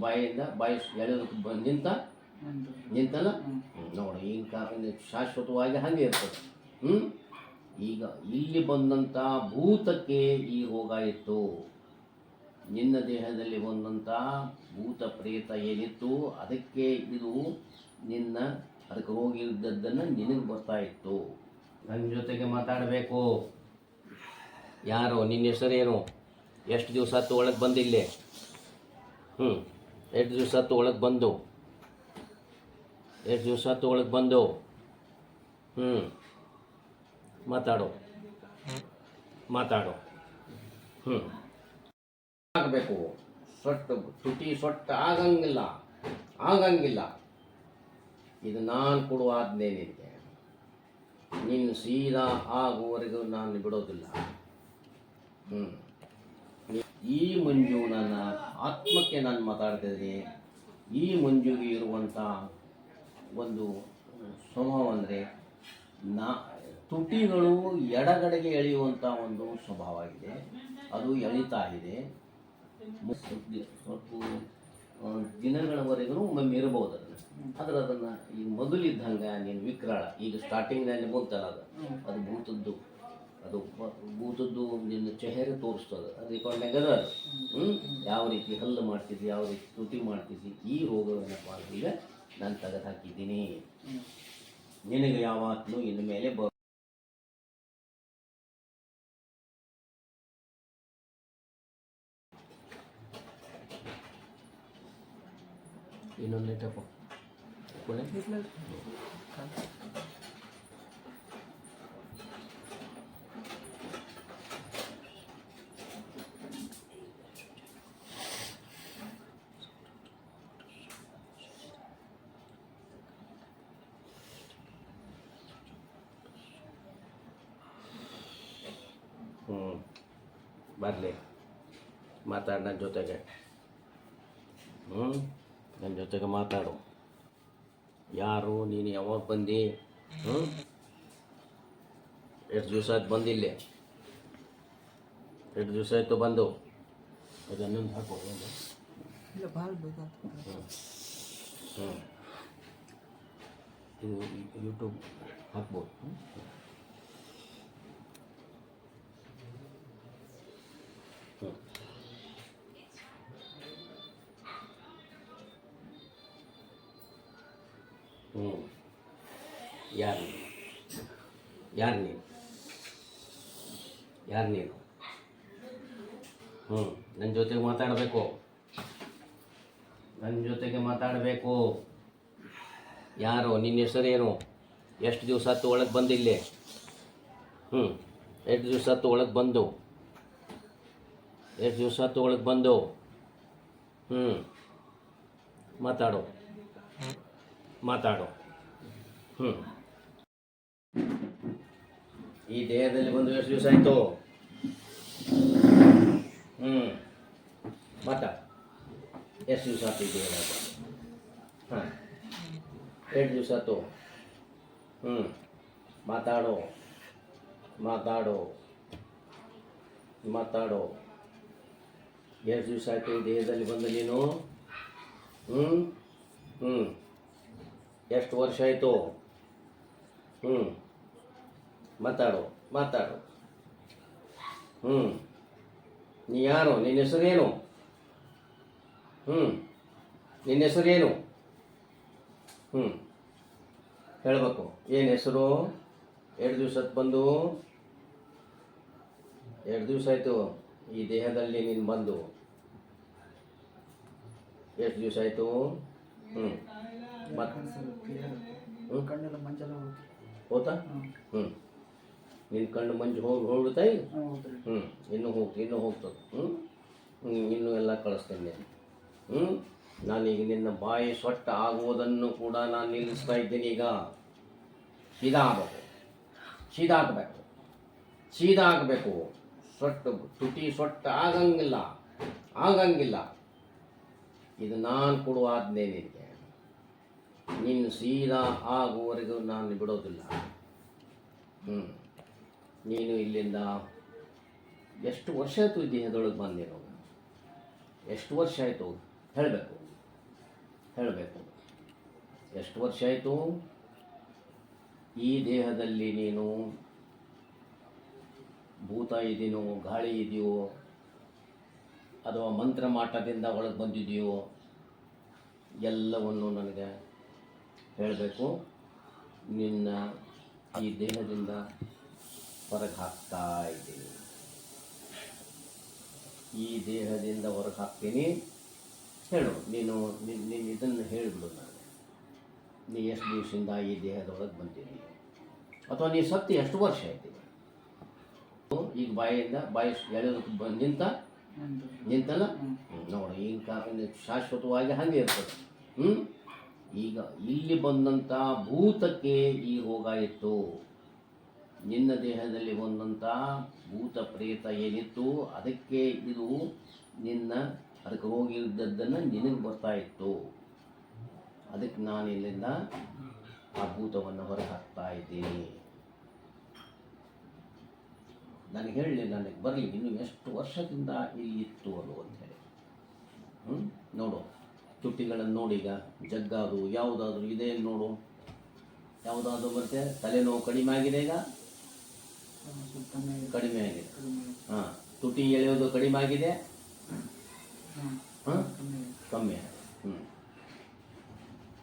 ಬಾಯಿಯಿಂದ ಬಾಯಿ ಎಳೆಯೋದಕ್ಕೆ ನಿಂತಲ್ಲ. ನೋಡಿ ಈಗ ಶಾಶ್ವತವಾಗಿ ಹಾಗೆ ಇರ್ತದೆ. ಈಗ ಇಲ್ಲಿ ಬಂದಂಥ ಭೂತಕ್ಕೆ ಈ ರೋಗ ಇತ್ತು. ನಿನ್ನ ದೇಹದಲ್ಲಿ ಬಂದಂಥ ಭೂತ ಪ್ರೇತ ಏನಿತ್ತು ಅದಕ್ಕೆ ಇದು ನಿನ್ನ ಅದಕ್ಕೆ ರೋಗ ಇದ್ದದ್ದನ್ನು ನಿನಗೆ ಬರ್ತಾ ಇತ್ತು. ನನ್ನ ಜೊತೆಗೆ ಮಾತಾಡಬೇಕು. ಯಾರು? ನಿನ್ನ ಹೆಸರೇನು? ಎಷ್ಟು ದಿವಸ ಹತ್ತು ಒಳಗೆ ಬಂದಿಲ್ಲೇ? ಎಷ್ಟು ದಿವಸ ಹತ್ತು ಒಳಗೆ ಬಂದು? ಎಷ್ಟು ದಿವಸ ಹತ್ತು ಒಳಗೆ ಬಂದು? ಮಾತಾಡು. ಆಗಬೇಕು. ತುಟಿ ಸೊಟ್ಟ ಆಗಂಗಿಲ್ಲ. ಇದು ನಾನು ಕೊಡುವ ಆಜ್ಞೆ ನಿನಗೆ. ನೀನು ಸೀದಾ ಆಗುವವರೆಗೂ ನಾನು ಬಿಡೋದಿಲ್ಲ. ಈ ಮಂಜು ನನ್ನ ಆತ್ಮಕ್ಕೆ ನಾನು ಮಾತಾಡ್ತಿದ್ದೀನಿ. ಈ ಮಂಜುಗೆ ಇರುವಂಥ ಒಂದು ಸ್ವಭಾವ ಅಂದರೆ ತುಟಿಗಳು ಎಡಗಡೆಗೆ ಎಳೆಯುವಂಥ ಒಂದು ಸ್ವಭಾವ ಇದೆ. ಅದು ಎಳಿತಾ ಇದೆ. ಸ್ವಲ್ಪ ದಿನಗಳವರೆಗೂ ಒಮ್ಮೆ ಇರಬಹುದು ಅದನ್ನು ಈಗ ಮೊದಲಿದ್ದಂಗೆ ನೀನು ವಿಕ್ರಾಳ ಈಗ ಸ್ಟಾರ್ಟಿಂಗ್ನಲ್ಲಿ ಬಂತಲ್ಲ ಅದು ಭೂತದ್ದು ನಿನ್ನ ಚೆಹರೆ ತೋರಿಸ್ತದೆ. ಅದು ನೆಗದ ಯಾವ ರೀತಿ ಹಲ್ಲು ಮಾಡ್ತಿದ್ದಿ, ಯಾವ ರೀತಿ ತುಟಿ ಮಾಡ್ತಿದ್ದಿ, ಈ ರೋಗವೇನಪ್ಪ ಈಗ ನಾನು ತೆಗೆದು ಹಾಕಿದ್ದೀನಿ. ನಿನಗೆ ಯಾವತ್ತೂ ಇನ್ನು ಮೇಲೆ ಇನ್ನೊಂದು ಲೇಟಪ್ಪ ಬರಲಿ ಮಾತಾಡು ನನ್ನ ಜೊತೆಗೆ. ನನ್ನ ಜೊತೆಗೆ ಮಾತಾಡು. ಯಾರು ನೀನು? ಯಾವಾಗ ಬಂದು? ಎಷ್ಟು ದಿವಸ ಆಯ್ತು ಬಂದಿಲ್ಲೇ? ಎಷ್ಟು ದಿವಸ ಆಯಿತು ಬಂದು? ಅದನ್ನೊಂದು ಹಾಕೋ. ಇದು ಯೂಟ್ಯೂಬ್ ಹಾಕ್ಬೋದು. ಯಾರು ನೀನು? ನನ್ನ ಜೊತೆಗೆ ಮಾತಾಡಬೇಕು. ಯಾರು? ನಿನ್ನ ಹೆಸರೇನು? ಎಷ್ಟು ದಿವಸ ಹತ್ತು ಒಳಗೆ ಬಂದಿಲ್ಲೇ? ಎಷ್ಟು ದಿವಸ ಹತ್ತು ಒಳಗೆ ಬಂದು? ಎಷ್ಟು ದಿವಸ ಹತ್ತು ಒಳಗೆ ಬಂದು? ಮಾತಾಡು. ಈ ದೇಹದಲ್ಲಿ ಬಂದು ಎಷ್ಟು ದಿವಸ ಆಯಿತು? ಎಷ್ಟು ದಿವಸ ಆಯ್ತು ಈ ದೇಹದಲ್ಲಿ? ಎಷ್ಟು ದಿವಸ ಆಯ್ತು? ಮಾತಾಡು. ಎಷ್ಟು ದಿವಸ ಆಯಿತು ಈ ದೇಹದಲ್ಲಿ ಬಂದು ನೀನು? ಎಷ್ಟು ವರ್ಷ ಆಯಿತು? ಮಾತಾಡು. ನೀ ಯಾರು? ನಿನ್ನ ಹೆಸರೇನು? ನಿನ್ನ ಹೆಸರೇನು? ಹೇಳಬೇಕು. ಏನು ಹೆಸರು? ಎರಡು ದಿವಸ ಬಂದು? ಎರಡು ದಿವಸ ಆಯಿತು ಈ ದೇಹದಲ್ಲಿ ನೀನು ಬಂದು? ಎಷ್ಟು ದಿವಸ ಆಯಿತು? ಕಣ್ಣೆಲ್ಲ ಮಂಜೆಲ್ಲ ಹೋತಾ? ನಿನ್ನ ಕಣ್ಣು ಮಂಜು ಹೋಗ್ಬಿಡ್ತಾಯಿ? ಇನ್ನೂ ಹೋಗ್ತದೆ. ಇನ್ನೂ ಎಲ್ಲ ಕಳಿಸ್ತೇನೆ. ನಾನೀಗ ನಿನ್ನ ಬಾಯಿ ಸೊಟ್ಟ ಆಗುವುದನ್ನು ಕೂಡ ನಾನು ನಿಲ್ಲಿಸ್ತಾ ಇದ್ದೀನಿ. ಈಗ ಸೀದಾ ಆಗಬೇಕು. ತುಟಿ ಸೊಟ್ಟ ಆಗಂಗಿಲ್ಲ. ಇದು ನಾನು ಕೊಡುವ ಆಜ್ಞೆ ನಿನಗೆ. ನೀನು ಸೀದಾ ಆಗುವವರೆಗೂ ನಾನು ಬಿಡೋದಿಲ್ಲ. ನೀನು ಇಲ್ಲಿಂದ ಎಷ್ಟು ವರ್ಷ ಆಯಿತು ಈ ದೇಹದೊಳಗೆ ಬಂದಿರೋ? ಎಷ್ಟು ವರ್ಷ ಆಯಿತು ಹೇಳಬೇಕು. ಹೇಳಬೇಕು. ಎಷ್ಟು ವರ್ಷ ಆಯಿತು ಈ ದೇಹದಲ್ಲಿ ನೀನು ಭೂತ ಇದೆಯೋ, ಗಾಳಿ ಇದೆಯೋ, ಅಥವಾ ಮಂತ್ರ ಮಾಟದಿಂದ ಒಳಗೆ ಬಂದಿದೆಯೋ, ಎಲ್ಲವನ್ನು ನನಗೆ ಹೇಳಬೇಕು. ನಿನ್ನ ಈ ದೇಹದಿಂದ ಹೊರಗೆ ಹಾಕ್ತಾ ಇದ್ದೀನಿ, ಈ ದೇಹದಿಂದ ಹೊರಗೆ ಹಾಕ್ತೀನಿ. ಹೇಳು, ನೀನು ಇದನ್ನು ಹೇಳಿಬಿಡು ನನಗೆ. ನೀ ಎಷ್ಟು ದಿವಸದಿಂದ ಈ ದೇಹದೊಳಗೆ ಬಂದಿದ್ದೀಯ, ಅಥವಾ ನೀ ಸತ್ತು ಎಷ್ಟು ವರ್ಷ ಆಯ್ತು? ಈಗ ಬಾಯಿ ಎಳೆಯೋದಕ್ಕೆ ನಿಂತಲ್ಲ. ನೋಡು, ಈಗ ಶಾಶ್ವತವಾಗಿ ಹಾಗೆ ಇರ್ತದೆ. ಈಗ ಇಲ್ಲಿ ಬಂದಂಥ ಭೂತಕ್ಕೆ ಈ ರೋಗ ಇತ್ತು. ನಿನ್ನ ದೇಹದಲ್ಲಿ ಬಂದಂಥ ಭೂತ ಪ್ರೇತ ಏನಿತ್ತು ಅದಕ್ಕೆ ಇದು ಅದಕ್ಕೆ ರೋಗ ಇದ್ದದ್ದನ್ನು ನಿನಗೆ ಬರ್ತಾ ಇತ್ತು. ಅದಕ್ಕೆ ನಾನು ಇಲ್ಲಿಂದ ಆ ಭೂತವನ್ನು ಹೊರಗೆ ಹಾಕ್ತಾ ಇದ್ದೀನಿ. ನನಗೆ ಹೇಳಲಿ, ನನಗೆ ಬರಲಿ, ಇನ್ನು ಎಷ್ಟು ವರ್ಷದಿಂದ ಇಲ್ಲಿ ಇತ್ತು ಅದು ಅಂಥೇಳಿ. ನೋಡು, ತುಟಿಗಳನ್ನು ನೋಡೀಗ ಜಗ್ಗಾದು ಯಾವುದಾದ್ರೂ ಇದೆ ನೋಡು, ಯಾವುದಾದ್ರೂ ಬರುತ್ತೆ. ತಲೆನೋವು ಕಡಿಮೆ ಆಗಿದೆ, ಈಗ ಕಡಿಮೆ ಆಗಿದೆ. ಹಾಂ, ತುಟಿ ಎಳೆಯೋದು ಕಡಿಮೆ ಆಗಿದೆ, ಹಾಂ ಕಮ್ಮಿ ಆಗಿದೆ.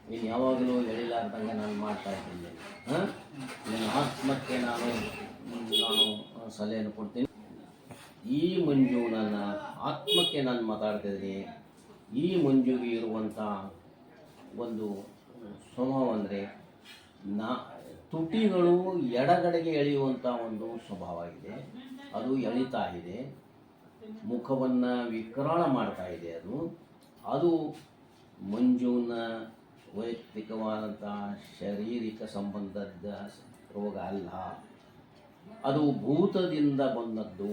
ನೀನು ಯಾವಾಗಲೂ ಎಳಿಲಾರ್ದಂಗೆ ನಾನು ಮಾಡ್ತಾ ಇದ್ದೀನಿ. ನಿನ್ನ ಆತ್ಮಕ್ಕೆ ನಾನು ಸಲಹೆಯನ್ನು ಕೊಡ್ತೀನಿ. ಈ ಮಂಜು ನನ್ನ ಆತ್ಮಕ್ಕೆ ನಾನು ಮಾತಾಡ್ತಿದ್ದೀನಿ. ಈ ಮಂಜುಗೆ ಇರುವಂಥ ಒಂದು ಸ್ವಭಾವ ಅಂದರೆ ತುಟಿಗಳು ಎಡಗಡೆಗೆ ಎಳೆಯುವಂಥ ಒಂದು ಸ್ವಭಾವ ಇದೆ. ಅದು ಎಳಿತಾ ಇದೆ, ಮುಖವನ್ನು ವಿಕರಾಳ ಮಾಡ್ತಾ ಇದೆ. ಅದು ಮಂಜುನ ವೈಯಕ್ತಿಕವಾದಂಥ ಶಾರೀರಿಕ ಸಂಬಂಧದ ರೋಗ ಅಲ್ಲ, ಅದು ಭೂತದಿಂದ ಬಂದದ್ದು.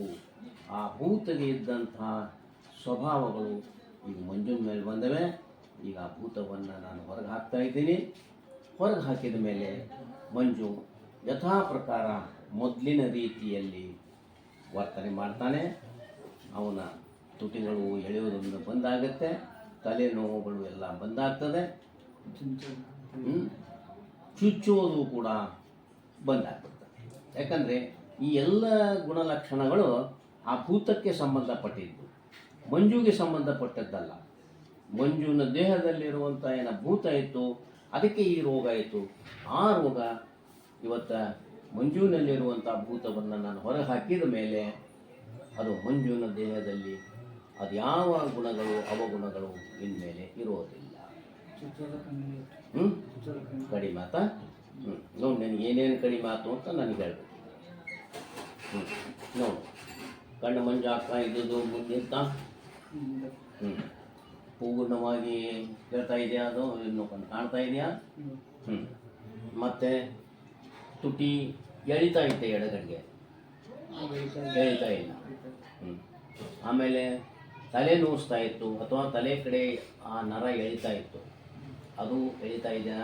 ಆ ಭೂತಗೆ ಇದ್ದಂಥ ಸ್ವಭಾವಗಳು ಈಗ ಮಂಜುನ ಮೇಲೆ ಬಂದವೆ. ಈಗ ಆ ಭೂತವನ್ನು ನಾನು ಹೊರಗೆ ಹಾಕ್ತಾ ಇದ್ದೀನಿ. ಹೊರಗೆ ಹಾಕಿದ ಮೇಲೆ ಮಂಜು ಯಥಾ ಪ್ರಕಾರ ಮೊದಲಿನ ರೀತಿಯಲ್ಲಿ ವರ್ತನೆ ಮಾಡ್ತಾನೆ. ಅವನ ತುಟಿಗಳು ಎಳೆಯೋದನ್ನು ಬಂದಾಗತ್ತೆ, ತಲೆನೋವುಗಳು ಎಲ್ಲ ಬಂದಾಗ್ತದೆ, ಚುಚ್ಚೋದು ಕೂಡ ಬಂದಾಗ್ತದೆ. ಯಾಕಂದರೆ ಈ ಎಲ್ಲ ಗುಣಲಕ್ಷಣಗಳು ಆ ಭೂತಕ್ಕೆ ಸಂಬಂಧಪಟ್ಟಿದ್ದು, ಮಂಜುಗೆ ಸಂಬಂಧಪಟ್ಟದ್ದಲ್ಲ. ಮಂಜುನ ದೇಹದಲ್ಲಿರುವಂಥ ಏನ ಭೂತ ಇತ್ತು ಅದಕ್ಕೆ ಈ ರೋಗ ಇತ್ತು. ಆ ರೋಗ ಇವತ್ತು ಮಂಜುನಲ್ಲಿರುವಂಥ ಭೂತವನ್ನು ನಾನು ಹೊರಗೆ ಹಾಕಿದ ಮೇಲೆ ಅದು ಮಂಜುನ ದೇಹದಲ್ಲಿ ಅದು ಯಾವ ಗುಣಗಳು ಅವಗುಣಗಳು ಇನ್ಮೇಲೆ ಇರೋದಿಲ್ಲ. ಕಡಿಮೆ ಆತ. ನೋಡಿ, ನನಗೆ ಏನೇನು ಕಡಿಮೆ ಆಯ್ತು ಅಂತ ನನಗೆ ಹೇಳ್ಬೇಕು. ನೋಡು, ಕಣ್ಣು ಮಂಜು ಹಾಕ್ತಾ ಇದ್ದದ್ದು ಮುಂದಿತ್ತ ಪೂರ್ಣವಾಗಿ ಕೇಳ್ತಾ ಇದೆಯಾ, ಅದು ಇನ್ನೂ ಕಾಣ್ತಾ ಇದೆಯಾ? ಮತ್ತೆ ತುಟಿ ಎಳಿತಾ ಇದ್ದೆ, ಎಡಗಡೆಗೆ ಎಳಿತಾ ಇಲ್ಲ. ಆಮೇಲೆ ತಲೆ ನೋಯಿಸ್ತಾ ಇತ್ತು, ಅಥವಾ ತಲೆ ಕಡೆ ಆ ನರ ಎಳಿತಾ ಇತ್ತು, ಅದು ಎಳಿತಾ ಇದೆಯಾ?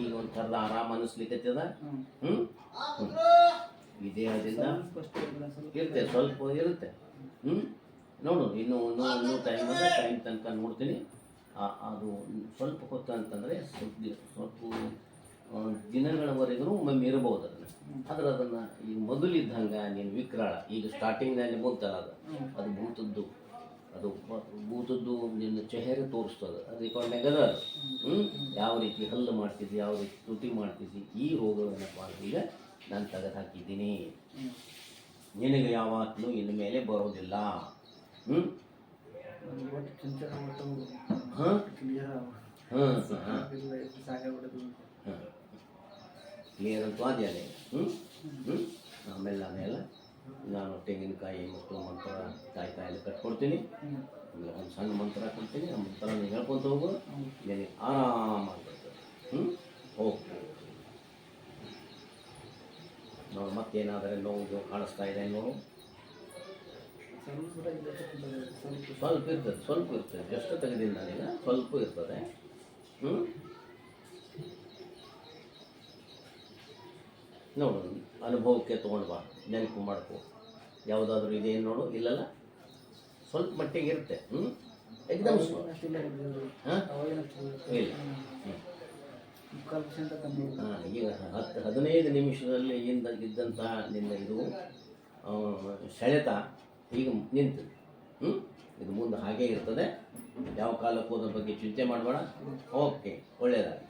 ಈಗ ಒಂಥರದ ಆರಾಮ ಅನ್ನಿಸ್ಲಿಕ್ಕತ್ತದ. ಈ ದೇಹದಿಂದ ಇರುತ್ತೆ, ಸ್ವಲ್ಪ ಇರುತ್ತೆ. ನೋಡು, ಇನ್ನೂ ಟೈಮ್ ಅದ, ಟೈಮ್ ತನಕ ನೋಡ್ತೀನಿ. ಅದು ಸ್ವಲ್ಪ ಹೊತ್ತು ಅಂತಂದರೆ ಸ್ವಲ್ಪ ದಿನಗಳವರೆಗೂ ಒಮ್ಮೆ ಇರಬಹುದು ಅದನ್ನು ಈಗ ಮೊದಲಿದ್ದಂಗೆ ನೀನು ವಿಕ್ರಾಳ ಈಗ ಸ್ಟಾರ್ಟಿಂಗ್ನಲ್ಲಿ ಬಂತಲ್ಲ ಅದು ಭೂತದ್ದು ನಿನ್ನ ಚೆಹರೆ ತೋರಿಸ್ತದೆ. ಅದಕ್ಕೆ ನೆಗದ ಯಾವ ರೀತಿ ಹಲ್ಲು ಮಾಡ್ತಿದ್ದಿ, ಯಾವ ರೀತಿ ತುಟಿ ಮಾಡ್ತಿದ್ದಿ, ಈ ರೋಗವನ್ನು ಈಗ ನಾನು ತೆಗೆದು ಹಾಕಿದ್ದೀನಿ. ನಿನಗೆ ಯಾವತ್ತೂ ಇನ್ನು ಮೇಲೆ ಬರೋದಿಲ್ಲ. ಕ್ಲಿಯರ್ ಅಂತೂ ಅದೇ. ಆಮೇಲೆ ನಾನು ತೆಂಗಿನಕಾಯಿ ಮತ್ತು ಮಂತ್ರ ಕಾಯ್ತಾ ಎಲ್ಲ ಕಟ್ಕೊಡ್ತೀನಿ. ಆಮೇಲೆ ಒಂದು ಸಣ್ಣ ಮಂತ್ರ ಕೊಡ್ತೀನಿ. ಆ ಮಂತ್ರ ನೀವು ಹೇಳ್ಕೊತ ಹೋಗು, ನಿನಗೆ ಆರಾಮಾಗ್ತದೆ. ಓಕೆ, ನೋಡು, ಮತ್ತೇನಾದರೆ ನೋವು ಕಾಣಿಸ್ತಾ ಇದೆ ನೋಡು. ಸ್ವಲ್ಪ ಇರ್ತದೆ ಎಷ್ಟು ತೆಗೆದಿಲ್ಲ ನಾನೀಗ, ಸ್ವಲ್ಪ ಇರ್ತದೆ. ನೋಡು, ಅನುಭವಕ್ಕೆ ತೊಗೊಂಡು ಬಾ, ನೆನಪು ಮಾಡ್ಕೊ. ಯಾವುದಾದ್ರೂ ಇದೇನು ನೋಡು, ಇಲ್ಲಲ್ಲ, ಸ್ವಲ್ಪ ಮಟ್ಟಿಗೆ ಇರುತ್ತೆ. ಎಕ್ದಮ್ ಸ್ಲೋ. ಅಷ್ಟಿಲ್ಲ ಹಾಂ ಅವಾಗಿನ ಅಷ್ಟಿಲ್ಲ. ಇಲ್ಲ. 3/4% ಕಮ್ಮಿ. ಹಾಂ ಈಗ 15 ನಿಮಿಷದಲ್ಲಿ ಇದ್ದಂಥ ನಿನ್ನ ಇದು ಸೆಳೆತ ಈಗ ನಿಂತು ಇದು ಮುಂದೆ ಹಾಗೇ ಇರ್ತದೆ. ಯಾವ ಕಾಲಕ್ಕೂ ಅದ್ರ ಬಗ್ಗೆ ಚಿಂತೆ ಮಾಡಬೇಡ. ಓಕೆ, ಒಳ್ಳೆಯದಾಗಿ.